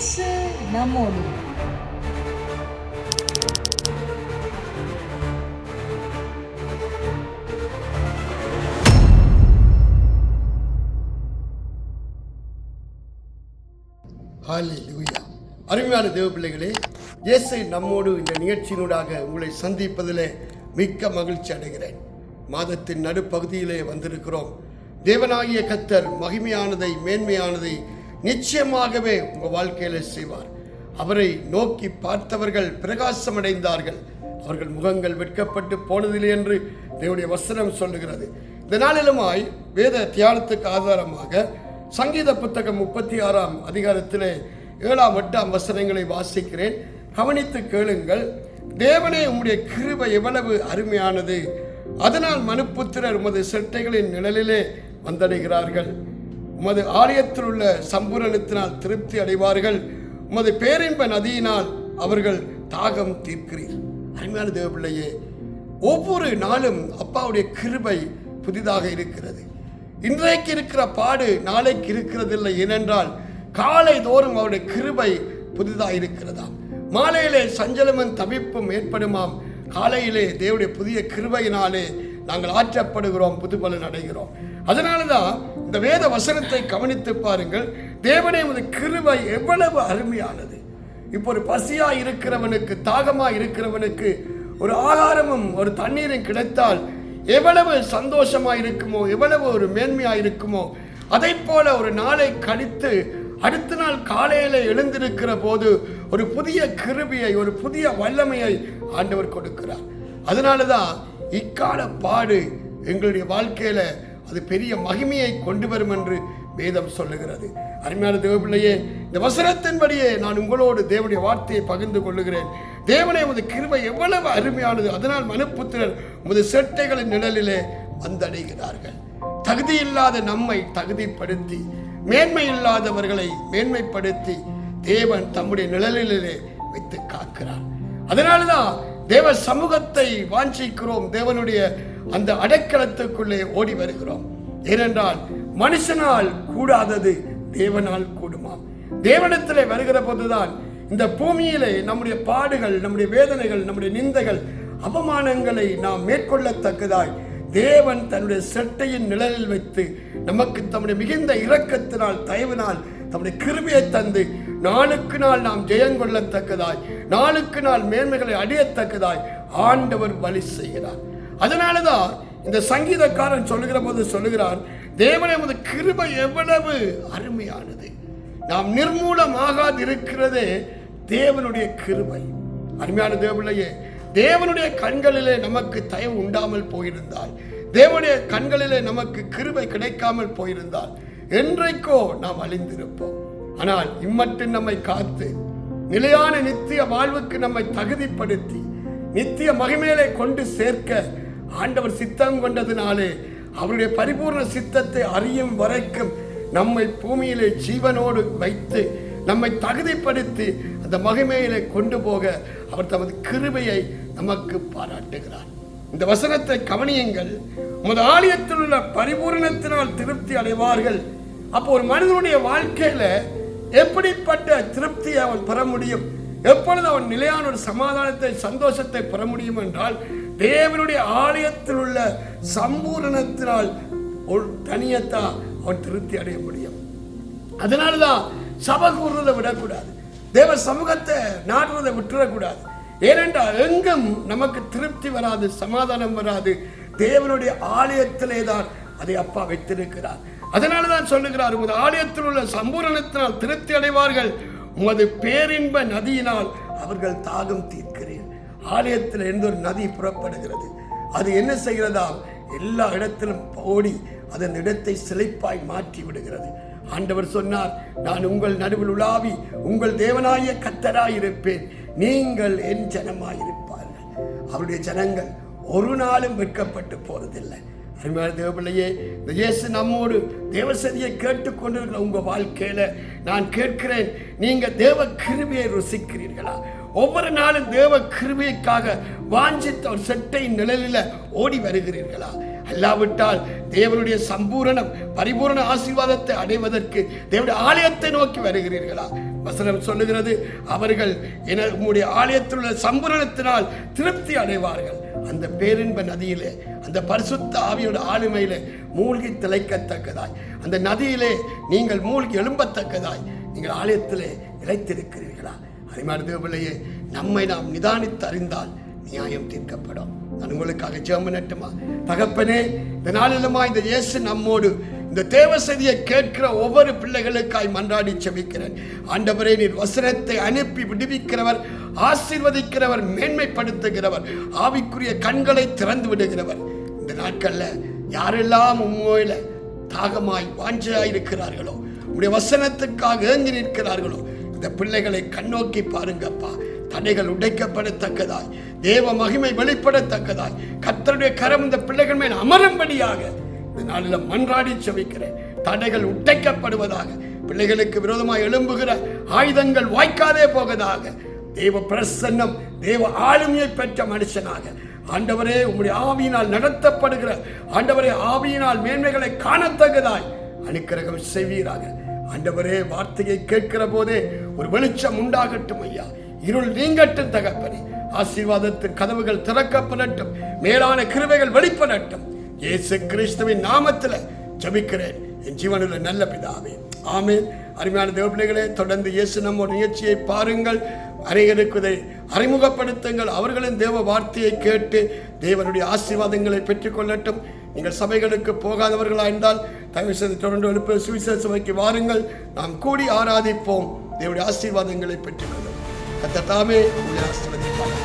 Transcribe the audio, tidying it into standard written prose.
இயேசு நம்மோடு. ஹல்லேலூயா. அருமையான தேவ பிள்ளைகளே, இயேசு நம்மோடு இந்த நிகழ்ச்சியினூடாக உங்களை சந்திப்பதிலே மிக்க மகிழ்ச்சி அடைகிறேன். மாதத்தின் நடுப்பகுதியிலே வந்திருக்கிறோம். தேவனாகிய கர்த்தர் மகிமையானதை மேன்மையானதை நிச்சயமாகவே உங்கள் வாழ்க்கையில் செய்வார். அவரை நோக்கி பார்த்தவர்கள் பிரகாசமடைந்தார்கள், அவர்கள் முகங்கள் வெட்கப்பட்டு போனதில்லை என்று தேவனுடைய வசனம் சொல்லுகிறது. இந்த நாளிலுமாய் வேத தியானத்துக்கு ஆதாரமாக சங்கீத புத்தகம் 36ஆம் அதிகாரத்திலே 7ஆம் 8ஆம் வசனங்களை வாசிக்கிறேன். கவனித்து கேளுங்கள். தேவனே, உம்முடைய கிருபை எவ்வளவு அருமையானது, அதனால் மனுப்புத்திரர் உமது செட்டைகளின் நிழலிலே வந்தடைகிறார்கள். உமது ஆலயத்தில் உள்ள சம்பூரணத்தினால் திருப்தி அடைவார்கள். உமது பேரின்ப நதியினால் அவர்கள் தாகம் தீர்க்கிறீர். அருமையான தேவ பிள்ளையே, ஒவ்வொரு நாளும் அப்பாவுடைய கிருபை புதிதாக இருக்கிறது. இன்றைக்கு இருக்கிற பாடு நாளைக்கு இருக்கிறதில்லை. ஏனென்றால் காலை தோறும் அவருடைய கிருபை புதிதாக இருக்கிறதாம். மாலையிலே சஞ்சலமும் தவிப்பும் ஏற்படுமாம். காலையிலே தேவனுடைய புதிய கிருபையினாலே நாங்கள் ஆற்றப்படுகிறோம், புதுபலன் அடைகிறோம். அதனால தான் இந்த வேத வசனத்தை கவனித்து பாருங்கள். தேவனே, உமது கிருபை எவ்வளவு அருமையானது. இப்போ ஒரு பசியாக இருக்கிறவனுக்கு, தாகமாக இருக்கிறவனுக்கு ஒரு ஆகாரமும் ஒரு தண்ணீரும் கிடைத்தால் எவ்வளவு சந்தோஷமாக இருக்குமோ, எவ்வளவு ஒரு மேன்மையாக இருக்குமோ, அதை போல ஒரு நாளை கழித்து அடுத்த நாள் காலையில் எழுந்திருக்கிற போது ஒரு புதிய கிருபையை, ஒரு புதிய வல்லமையை ஆண்டவர் கொடுக்கிறார். அதனால தான் இக்கால பாடு எங்களுடைய வாழ்க்கையில் அது பெரிய மகிமையை கொண்டு வரும் என்று வேதம் சொல்லுகிறது. அருமையான தேவ பிள்ளையே, இந்த வசனத்தின்படியே நான் உங்களோடு தேவனுடைய வார்த்தையை பகிர்ந்து கொள்ளுகிறேன். தேவனே, உமது கிருபை எவ்வளவு அருமையானது, அதனால் மனுப்புத்திரர் உமது செட்டைகளின் நிழலிலே வந்தடைகிறார்கள். தகுதி இல்லாத நம்மை தகுதிப்படுத்தி, மேன்மை இல்லாதவர்களை மேன்மைப்படுத்தி தேவன் தம்முடைய நிழலிலே வைத்து காக்கிறார். அதனால்தான் தேவ சமூகத்தை வாஞ்சிக்கிறோம். தேவனுடைய அந்த அடைக்கலத்துக்குள்ளே ஓடி வருகிறோம். ஏனென்றால் மனுஷனால் கூடாதது தேவனால் கூடுமா. தேவனிடத்திலே வருகிற போதுதான் இந்த பூமியிலே நம்முடைய பாடுகள், நம்முடைய வேதனைகள், நம்முடைய நிந்தைகள், அவமானங்களை நாம் மேற்கொள்ளத்தக்கதாய் தேவன் தன்னுடைய செட்டையின் நிழலில் வைத்து நமக்கு தம்முடைய மிகுந்த இரக்கத்தினால், தயவினால், தம்முடைய கிருபையை தந்து நாளுக்கு நாள் நாம் ஜெயங்கொள்ளத்தக்கதாய், நாளுக்கு நாள் மேன்மைகளை அடையத்தக்கதாய் ஆண்டவர் வழி செய்கிறார். அதனாலதான் இந்த சங்கீதக்காரன் சொல்லுகிற போது சொல்லுகிறார், தேவனே, உமது கிருபை எவ்வளவு அருமையானது. நாம் நிர்மூலமாகாது இருக்கிறதே தேவனுடைய கிருபை. அருமையான தேவனையே, தேவனுடைய கண்களிலே நமக்கு தயவு உண்டாமல் போயிருந்தால், தேவனுடைய கண்களிலே நமக்கு கிருபை கிடைக்காமல் போயிருந்தால் என்றைக்கோ நாம் அழிந்திருப்போம். ஆனால் இம்மட்டும் நம்மை காத்து நிலையான நித்திய வாழ்வுக்கு நம்மை தகுதிப்படுத்தி நித்திய மகிமையிலே கொண்டு சேர்க்க ஆண்டவர் சித்தம் கொண்டதினாலே அவருடைய பரிபூர்ண சித்தத்தை அறியும் வரைக்கும் நம்மை பூமியிலே ஜீவனோடு வைத்து நம்மை தகுதிப்படுத்தி அந்த மகிமையிலே கொண்டு போக அவர் தமது கிருபையை நமக்கு பாராட்டுகிறார். இந்த வசனத்தை கவனியுங்கள். உமது ஆலயத்தில் உள்ள பரிபூரணத்தினால் திருப்தி அடைவார்கள். அப்போ ஒரு மனிதனுடைய வாழ்க்கையில எப்படிப்பட்ட திருப்தியை அவன் பெற முடியும், எப்பொழுது அவன் நிலையான ஒரு சமாதானத்தை, சந்தோஷத்தை பெற முடியும் என்றால் தேவனுடைய ஆலயத்தில் உள்ள சம்பூரணத்தினால் ஒரு தனியத்தா அவன் திருப்தி அடைய முடியும். அதனாலதான் சபை கூறுறதை விடக்கூடாது, தேவ சமூகத்தை நாடுறதை விட்டுறக்கூடாது. ஏனென்றால் எங்கும் நமக்கு திருப்தி வராது, சமாதானம் வராது. தேவனுடைய ஆலயத்திலே தான் அதை அப்பா வைத்திருக்கிறார். அதனாலதான் சொல்லுகிறார், உமது ஆலயத்தில் உள்ள சம்பூரணத்தினால் திருப்தி அடைவார்கள், உமது பேரின்ப நதியினால் அவர்கள் தாகம் தீர்க்கிறீர். ஆலயத்தில் இருந்து ஒரு நதி புறப்படுகிறது. அது என்ன செய்கிறதா, எல்லா இடத்திலும் ஓடி அதன் இடத்தை செழிப்பாய் மாற்றி விடுகிறது. ஆண்டவர் சொன்னார், நான் உங்கள் நடுவில் உலாவி உங்கள் தேவனாய கர்த்தராயிருப்பேன், நீங்கள் என் ஜனமாயிருப்பார்கள். அவருடைய ஜனங்கள் ஒரு நாளும் வெட்கப்பட்டு போறதில்லை. அருமையான தேவ பிள்ளையே, இந்த இயேசு நம்மோடு தேவசதியை கேட்டுக்கொண்டிருக்கிற உங்க வாழ்க்கையில நான் கேட்கிறேன், நீங்க தேவ கிருபையை ருசிக்கிறீர்களா? ஒவ்வொரு நாளும் தேவ கிருபைக்காக வாஞ்சித்த ஒரு செட்டை நிழலில் ஓடி வருகிறீர்களா? அல்லாவிட்டால் தேவனுடைய சம்பூரணம் பரிபூரண ஆசீர்வாதத்தை அடைவதற்கு தேவனுடைய ஆலயத்தை நோக்கி வருகிறீர்களா? வசனம் சொல்லுகிறது, அவர்கள் உம்முடைய ஆலயத்தில் உள்ள சம்பூரணத்தினால் திருப்தி அடைவார்கள். அந்த பேரின்ப நதியிலே, அந்த பரிசுத்த ஆவியோட ஆளுமையிலே மூழ்கி திளைக்கத்தக்கதாய், அந்த நதியிலே நீங்கள் மூழ்கி எழும்பத்தக்கதாய் நீங்கள் ஆலயத்திலே நிலைத்திருக்கிறீர்களா? அருமையான தேவபிள்ளையே, நம்மை நாம் நிதானித்து அறிந்தால் நியாயம் தீர்க்கப்படும். நான் உங்களுக்காக ஜெபம் பண்ணட்டுமா? தகப்பனே, இந்த நாளிலுமா இந்த இயேசு நம்மோடு இந்த தேவ செய்தியை கேட்கிற ஒவ்வொரு பிள்ளைகளுக்காய் மன்றாடி செபிக்கிறேன். ஆண்டவரே, நீர் வசனத்தை அனுப்பி விடுவிக்கிறவர், ஆசீர்வதிக்கிறவர், மேன்மைப்படுத்துகிறவர், ஆவிக்குரிய கண்களை திறந்து விடுகிறவர். இந்த நாட்கள்ல யாரெல்லாம் உண்மையில தாகமாய் வாஞ்சையாய் இருக்கிறார்களோ, உடைய வசனத்துக்காக ஏங்கி நிற்கிறார்களோ, இந்த பிள்ளைகளை கண்ணோக்கி பாருங்கப்பா. தடைகள் உடைக்கப்படத்தக்கதாய், தேவ மகிமை வெளிப்படத்தக்கதாய் கர்த்தருடைய கரம் இந்த பிள்ளைகள் மேல் அமரும்படியாக இந்த நாளில் மன்றாடி செபிக்கிறேன். தடைகள் உடைக்கப்படுவதாக, பிள்ளைகளுக்கு விரோதமாக எழும்புகிற ஆயுதங்கள் வாய்க்காதே போவதாக. தேவ பிரசன்னம், தேவ ஆளுமையை பெற்ற மனுஷனாக ஆண்டவரே உம்முடைய ஆவியினால் நடத்தப்படுகிற ஆண்டவரே ஆவியினால் மேன்மைகளை காணத்தக்கதாய் அனுக்கிரகம் செய்வீராக. ஆண்டவரே, வார்த்தையை கேட்கிற போதே ஒரு வெளிச்சம் உண்டாகட்டும் ஐயா. இருள் நீங்கட்டும் தகப்பனே. ஆசீர்வாதத்தின் கதவுகள் திறக்கப்படட்டும். மேலான கிருபைகள் வெளிப்படட்டும். இயேசு கிறிஸ்துவின் நாமத்தில் ஜெபிக்கிறேன் என் ஜீவனுள்ள நல்ல பிதாவே, ஆமென். அருமையான தேவ பிள்ளைகளே, தொடர்ந்து இயேசு நம்மோட நிகழ்ச்சியை பாருங்கள், அநேகருக்கு இதை அறிமுகப்படுத்துங்கள். அவர்களின் தேவ வார்த்தையை கேட்டு தேவனுடைய ஆசீர்வாதங்களை பெற்றுக்கொள்ளட்டும். நீங்கள் சபைகளுக்கு போகாதவர்களாக இருந்தால் தயவு செய்து தொடர்ந்து எழுப்ப சுவிசேஷ சபைக்கு வாருங்கள். நாம் கூடி ஆராதிப்போம், தேவனுடைய ஆசீர்வாதங்களை பெற்றுக்கொள்ளும். கர்த்தர் தாமே உங்களை ஆசீர்வதிப்பார்.